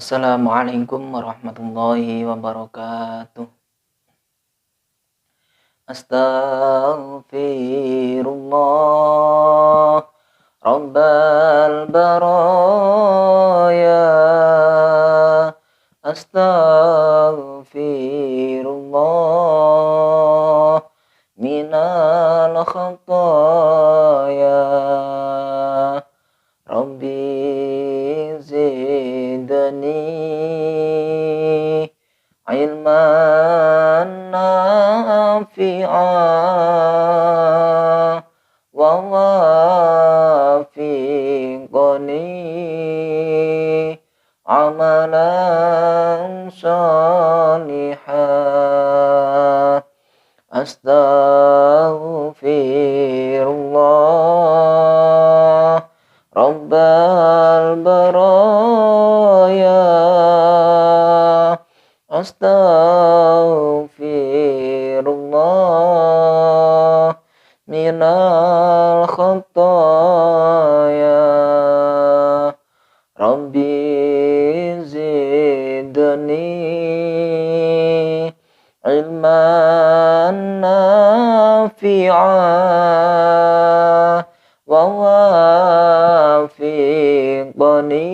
Assalamualaikum warahmatullahi wabarakatuh. Astaghfirullah Rabbal baraya. Astaghfirullah minal khataya. Rabbi zidni ilman nafi'a wa wafiqni amalan salihah. Astaghfirullah Rabbal baraya. Astaghfirullah minal khataya. Rabbi zidni ilman nafi'a wa wafiqni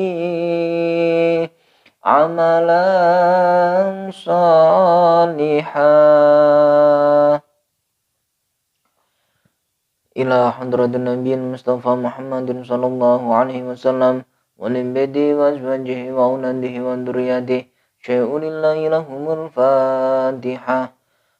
amalan salihah. Ila hadratin nabiyyin Mustafa Muhammadin sallallahu alaihi wasallam wa libadi wa azwajihi wa auladihi wa dzurriyyatihi syai'ulillahi lahumul fatihah.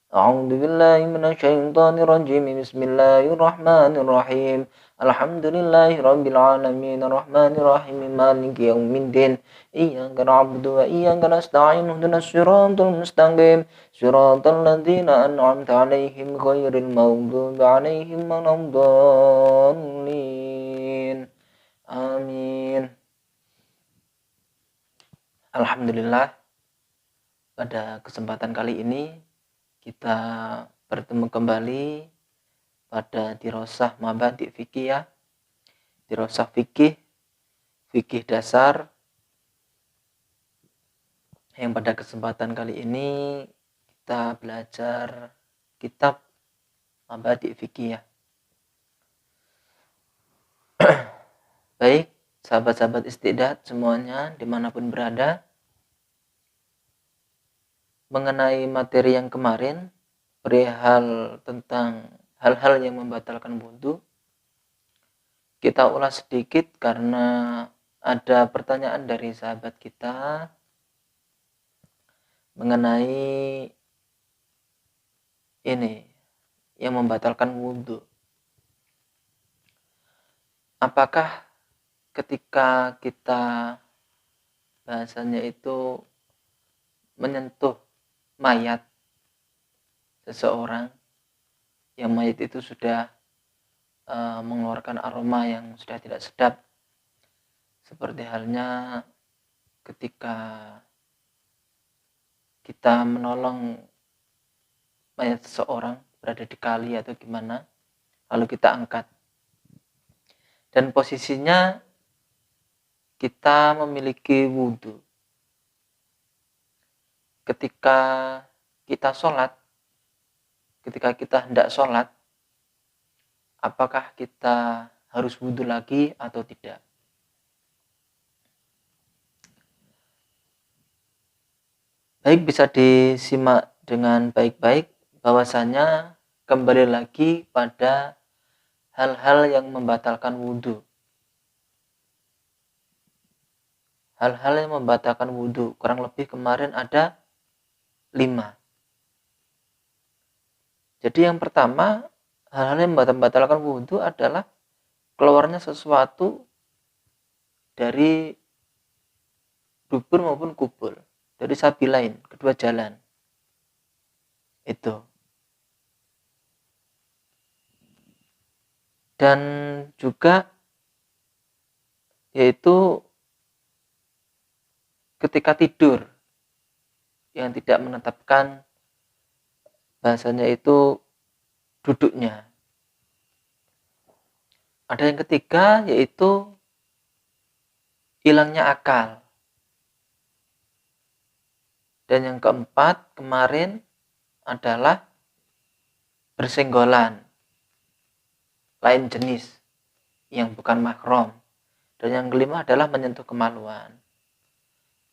A'udzu billahi minasyaitonir rajim. Bismillahirrahmanirrahim. Alhamdulillahi rabbil alamin arrahmanir rahim maliki yaumiddin. Iyyaka na'budu wa iyyaka nasta'in ihdinas siratal mustaqim siratal ladzina an'amta 'alaihim ghairil maghdubi 'alaihim waladdallin. Amin. Alhamdulillah, pada kesempatan kali ini kita bertemu kembali pada dirosah mabadi fikih ya. Dirosah fikih dasar. Yang pada kesempatan kali ini kita belajar kitab mabadi fikih ya. Baik, sahabat-sahabat istiqdat semuanya dimanapun berada, mengenai materi yang kemarin perihal tentang hal-hal yang membatalkan wudu, kita ulas sedikit karena ada pertanyaan dari sahabat kita mengenai ini yang membatalkan wudu. Apakah ketika kita bahasanya itu menyentuh mayat seseorang, yang mayat itu sudah mengeluarkan aroma yang sudah tidak sedap, seperti halnya ketika kita menolong mayat seseorang berada di kali atau gimana, lalu kita angkat dan posisinya kita memiliki wudhu. Ketika kita sholat, ketika kita hendak sholat, apakah kita harus wudhu lagi atau tidak? Baik, bisa disimak dengan baik-baik bahwasanya kembali lagi pada hal-hal yang membatalkan wudhu. Hal-hal yang membatalkan wudhu kurang lebih kemarin ada 5. Jadi yang pertama, hal-hal yang membatalkan wudhu adalah keluarnya sesuatu dari dubur maupun kubur, dari sabilain, kedua jalan. Itu. Dan juga yaitu ketika tidur yang tidak menetapkan bahasanya itu duduknya. Ada yang ketiga yaitu hilangnya akal. Dan yang keempat kemarin adalah bersenggolan lain jenis yang bukan mahram. Dan yang kelima adalah menyentuh kemaluan.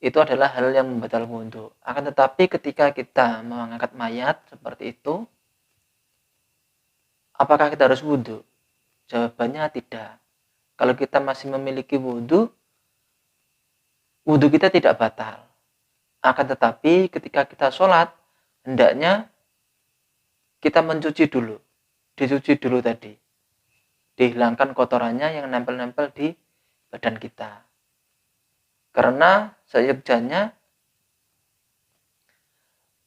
Itu adalah hal yang membatalkan wudhu. Akan tetapi ketika kita mengangkat mayat seperti itu, apakah kita harus wudhu? Jawabannya tidak. Kalau kita masih memiliki wudhu kita tidak batal. Akan tetapi ketika kita sholat, hendaknya kita mencuci dulu. Dicuci dulu tadi. Dihilangkan kotorannya yang nempel-nempel di badan kita. Karena seyogyanya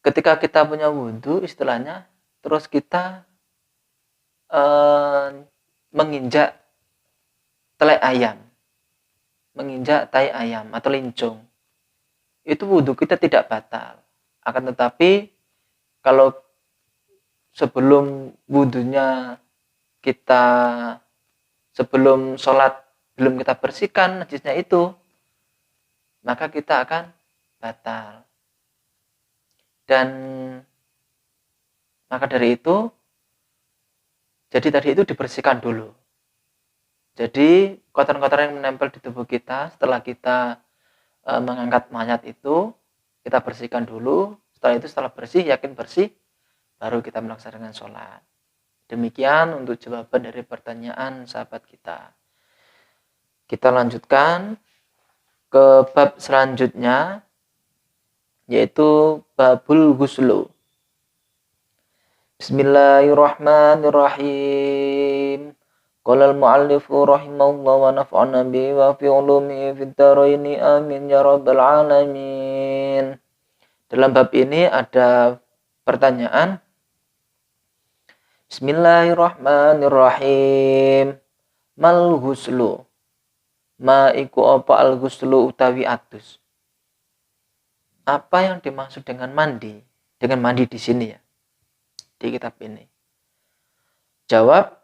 ketika kita punya wudhu istilahnya, terus kita menginjak telai ayam, menginjak tai ayam atau lincung, itu wudhu kita tidak batal. Akan tetapi kalau sebelum wudhunya kita, sebelum sholat belum kita bersihkan najisnya itu, maka kita akan batal. Dan maka dari itu, jadi tadi itu dibersihkan dulu. Jadi kotoran-kotoran yang menempel di tubuh kita setelah kita mengangkat mayat itu, kita bersihkan dulu. Setelah itu, setelah bersih, yakin bersih, baru kita melaksanakan sholat. Demikian untuk jawaban dari pertanyaan sahabat kita. Kita lanjutkan ke bab selanjutnya, yaitu babul ghuslu. Bismillahirrahmanirrahim. Qala al-mu'allifu rahimahullah wa naf'ana bihi wa fi ulumihi fid dharaini amin ya rabbal alamin. Dalam bab ini ada pertanyaan. Bismillahirrahmanirrahim. Mal ghuslu? Ma iku apa al ghuslu utawi adus? Apa yang dimaksud dengan mandi? Dengan mandi di sini ya, di kitab ini. Jawab,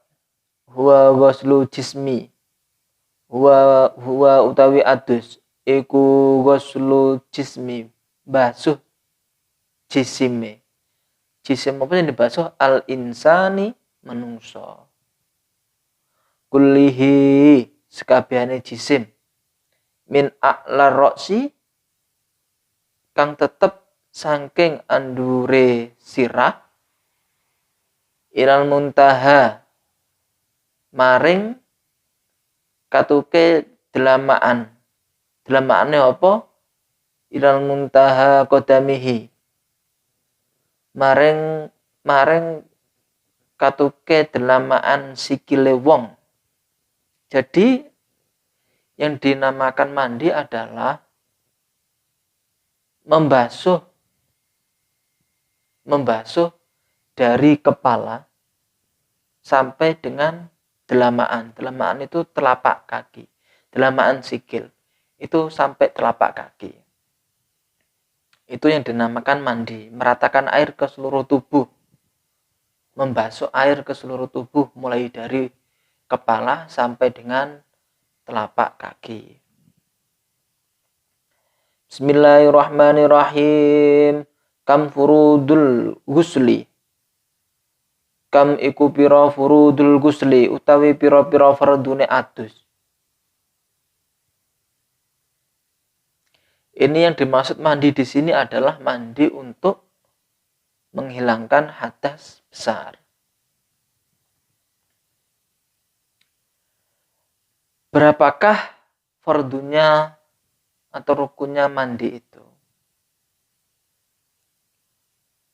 huwa ghuslu jismi. Huwa utawi adus iku ghuslu jismi, basuh jisime. Jisim apa yang dibasuh? Al insani, manungso. Kullihi, sekabehane jisim. Min a'la roksi, kang tetep saking andure sirah, ilal muntaha, maring katuke delamaan. Delamaane apa? Ilal muntaha qadamihi, maring katuke delamaan sikile wong. Jadi yang dinamakan mandi adalah membasuh dari kepala sampai dengan delamaan. Delamaan itu telapak kaki. Delamaan sikil itu sampai telapak kaki. Itu yang dinamakan mandi, meratakan air ke seluruh tubuh. Membasuh air ke seluruh tubuh mulai dari kepala sampai dengan telapak kaki. Bismillahirrahmanirrahim. Kam furudul ghusli? Kam iku pira furudul ghusli utawi pira-pira fardune adus? Ini yang dimaksud mandi di sini adalah mandi untuk menghilangkan hadas besar. Berapakah fardunya atau rukunnya mandi itu?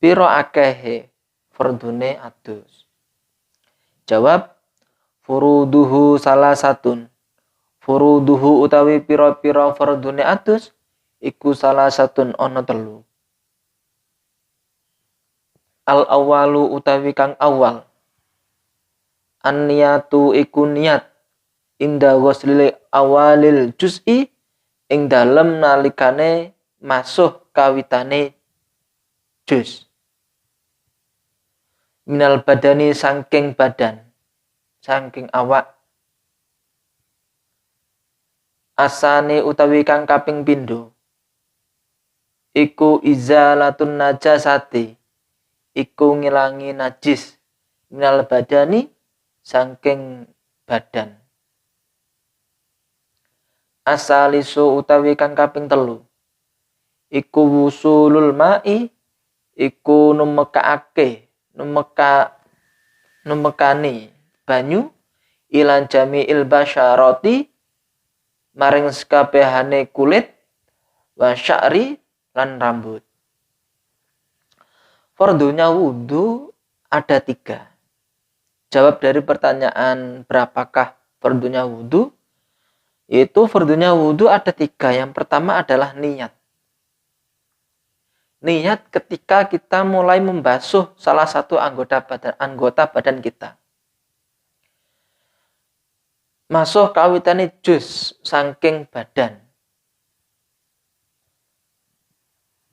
Piro akehe fardune adus? Jawab, furuduhu salah satun. Furuduhu utawi piro-piro fardune adus iku salah satun ono telu. Al awalu utawi kang awal. An-niyatu iku niat inda ghuslil awalil juz'i, ing dalem nalikane masuh kawitane juz. Minal badani saking badan, saking awak. Asane utawi kang kaping pindho. iku izalatun najasati, iku ngilangi najis, minal badani saking badan. Asalisu utawi kang kaping 3, iku wusulul ma'i, iku numekani banyu ilan jami'il basyarati maring sekabehane kulit wa sya'ri lan rambut. Fardunya wudu ada 3. Jawab dari pertanyaan berapakah fardunya wudu? Yaitu fardunya wudu ada 3. Yang pertama adalah niat. Niat ketika kita mulai membasuh salah satu anggota badan kita. Masuh kawitane jus saking badan.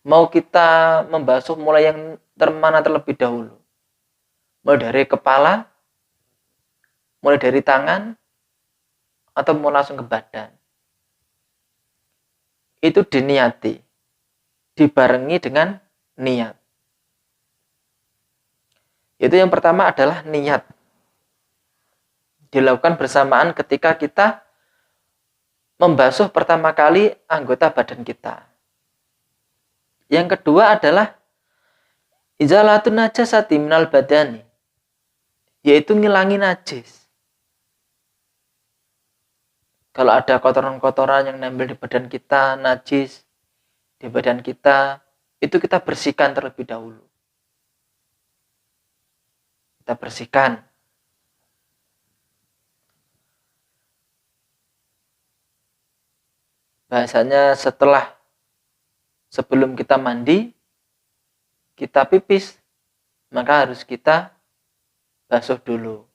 Mau kita membasuh mulai yang mana terlebih dahulu? Mulai dari kepala, mulai dari tangan, atau mau langsung ke badan? Itu diniati, dibarengi dengan niat. Itu yang pertama adalah niat. Dilakukan bersamaan ketika kita membasuh pertama kali anggota badan kita. Yang kedua adalah izalatun najasati minal badani, yaitu ngilangi najis. Kalau ada kotoran-kotoran yang nempel di badan kita, najis di badan kita, itu kita bersihkan terlebih dahulu. Kita bersihkan. Bahasanya sebelum kita mandi, kita pipis, maka harus kita basuh dulu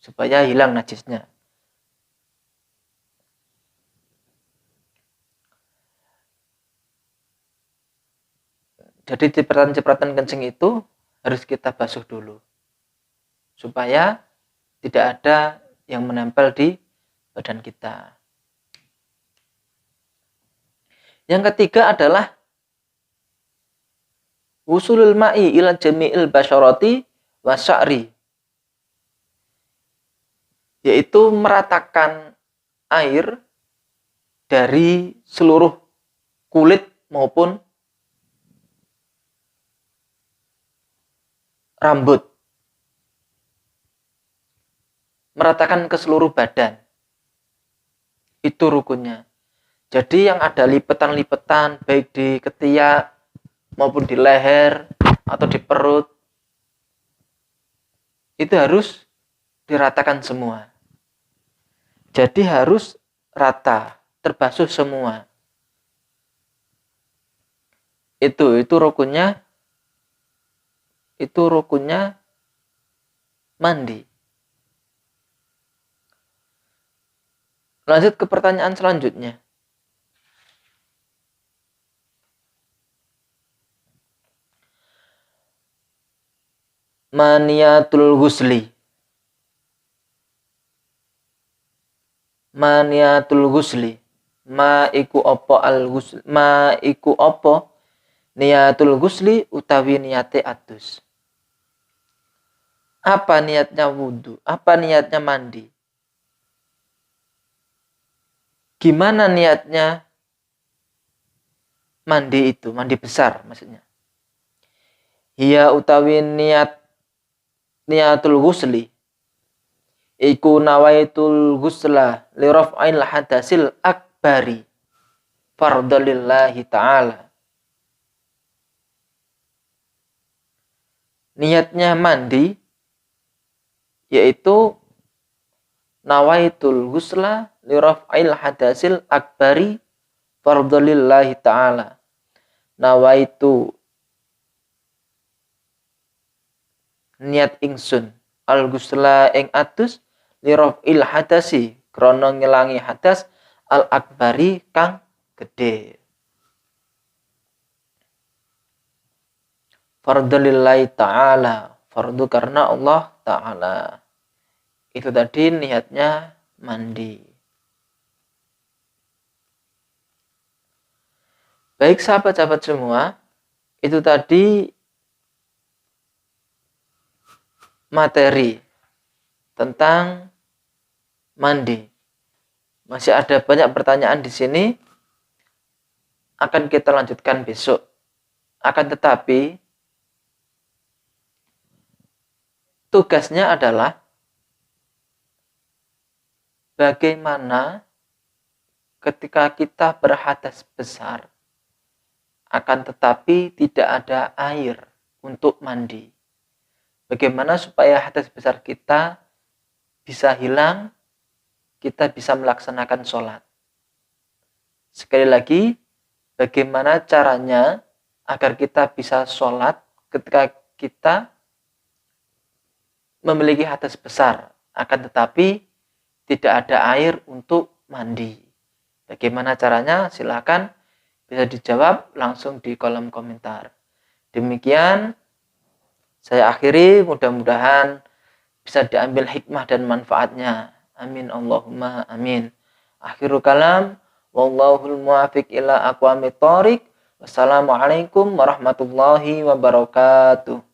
supaya hilang najisnya. Jadi cipratan-cipratan kencing itu harus kita basuh dulu supaya tidak ada yang menempel di badan kita. Yang ketiga adalah wusulul ma'i ila jami'il basyarati wa sya'ri, yaitu meratakan air dari seluruh kulit maupun rambut. Meratakan ke seluruh badan. Itu rukunnya. Jadi yang ada lipetan-lipetan baik di ketiak maupun di leher atau di perut itu harus diratakan semua. Jadi harus rata, terbasuh semua. Itu rukunnya mandi. Lanjut ke pertanyaan selanjutnya. Maniatul ghusli. Maniatul ghusli. Ma iku apa niatul ghusli utawi niate adus. Apa niatnya wudu? Apa niatnya mandi? Gimana niatnya mandi itu? Mandi besar maksudnya. Hiya utawi niatul ghusli iku nawaitul ghusla li raf'il hadasil akbari fardalillahi ta'ala. Niatnya mandi yaitu nawaitul ghusla li raf'il hadasil akbari fardalillahi ta'ala. Nawaitu niat ingsun al ghusla ing adus li raf'il hadasi krana ngilangi hadas al akbari kang gede. Fardalillahi ta'ala, fardu karena Allah ta'ala. Itu tadi niatnya mandi. Baik sahabat-sahabat semua, itu tadi materi tentang mandi. Masih ada banyak pertanyaan di sini, akan kita lanjutkan besok. Akan tetapi, tugasnya adalah bagaimana ketika kita berhadas besar, akan tetapi tidak ada air untuk mandi. Bagaimana supaya hadas besar kita bisa hilang, kita bisa melaksanakan sholat. Sekali lagi, bagaimana caranya agar kita bisa sholat ketika kita memiliki hadas besar, akan tetapi tidak ada air untuk mandi. Bagaimana caranya? Silakan bisa dijawab langsung di kolom komentar. Demikian saya akhiri, mudah-mudahan bisa diambil hikmah dan manfaatnya. Amin Allahumma amin. Akhirul kalam, wallahul muwafiq ila aqwamit thoriq. Wassalamualaikum warahmatullahi wabarakatuh.